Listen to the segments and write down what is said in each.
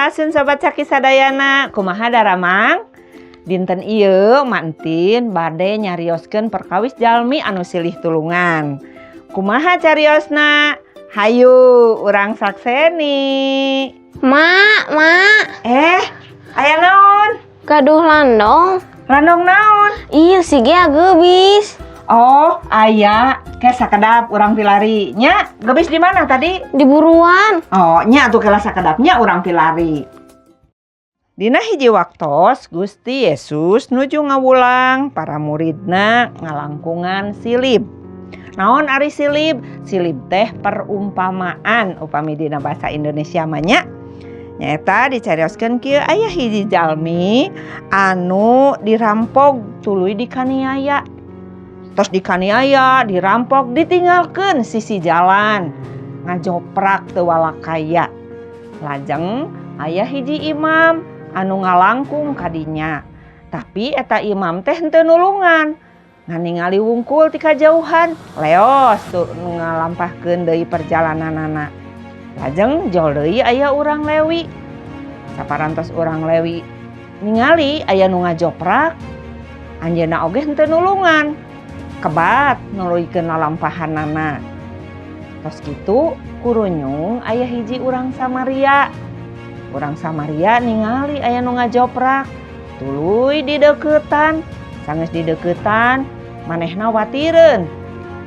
Sun sobat Caki sadayana, kumaha daramang? Dinten ieu mantin bade nyarioskeun perkawis jalmi anu silih tulungan. Kumaha cariosna? Hayu urang sakseni. Mak. Aya naon? Gaduh landong. Landong naon? Iya si Gia gebis. Oh, aya ke sakedap urang pilari. Nya, gebis di mana tadi? Di buruan. Oh, nya atuh kelas sakedapnya urang pilari. Dina hiji waktos Gusti Yesus nuju ngawulang para muridna ngalangkungan silib. Naon ari silib? Silib teh perumpamaan upami dina bahasa Indonesia mah nya. Nyaeta dicarioskeun kieu aya hiji jalmi anu dirampok tuluy dikaniaya. Tos dikaniaya, dirampok, ditinggalkeun sisi jalan. Ngajoprak teu walakaya. Lajeng aya hiji imam anu ngalangkung kadinya. Tapi eta imam teh henteu nulungan. Nganingali wungkul ti kajauhan, leos tuh ngalampahkeun deui perjalananana. Lajeng jol deui aya urang lewi. Saparantos urang lewi ningali aya nu ngajoprak, anjeunna oge henteu nulungan. Kebat nuluykeun lalampahanana. Tos kitu kurunyung aya hiji urang Samaria. Urang Samaria ningali aya nu ngajoprak, tuluy dideuketan. Sanggeus dideuketan, manehna watireun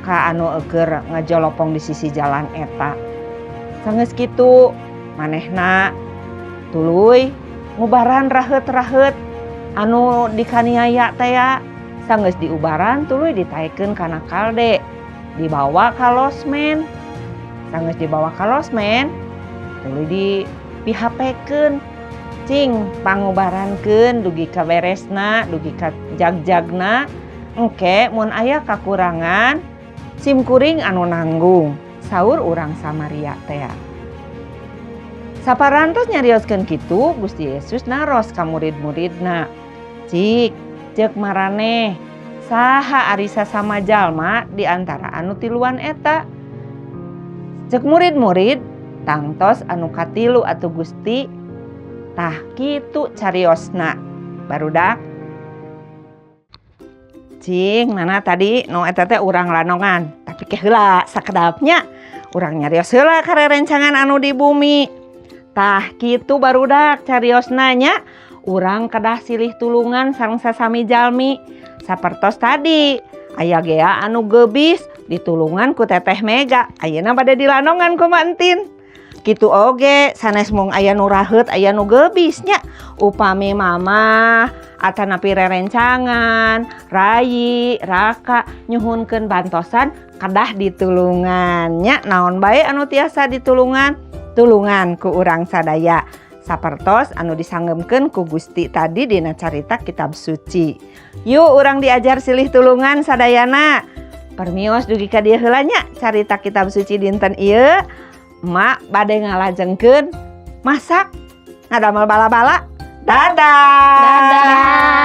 ka anu eukeur ngajolopong di sisi jalan eta. Sanggeus kitu manehna tuluy ngubaran raheut-raheut anu dikaniaya teh ya. Sanggeus diubaran tuluy ditaekeun kana kalde, dibawa ka losmen. Sanggeus dibawa ka losmen tuluy dipihapekeun cing pangubarankeun dugi ka beresna, dugi ka jagjagna. Engke mun aya kakurangan simkuring anu nanggung, saur urang Samaria teh. Saparantos nyarioskeun kitu Gusti Yesus naros ka murid-muridna. Cik, ceuk maraneh, saha ari sasama jalma di antara anu tiluan eta? Ceuk murid-murid, tangtos anu katilu atuh Gusti. Tah kitu cariosna. Barudak. Cing, mana tadi nu eta teh urang lanongan, tapi ke heula sakedapnya urang nyarios heula karerencangan anu di bumi. Tah kitu barudak cariosna nya. Urang kedah silih tulungan sareng sasami jalmi. Sapertos tadi aya gea anu gebis ditulungan ku Teteh Mega. Ayeuna bade dilanongan ku Mantin. Kitu oge sanes mung aya nu raheut aya nu gebisnya. Upami mama atanapi rerencangan, rayi, raka nyuhunkeun bantosan kedah ditulungannya. Naon bae anu tiasa ditulungan? Tulungan ku urang sadaya. Sapertos anu disanggeukeun ku Gusti tadi dina carita kitab suci. Yuk urang diajar silih tulungan sadayana. Permios dugi ka dieu heula nya carita kitab suci dinten ieu. Mak bade ngalajengkeun masak ngadamel bala-bala. Dadah.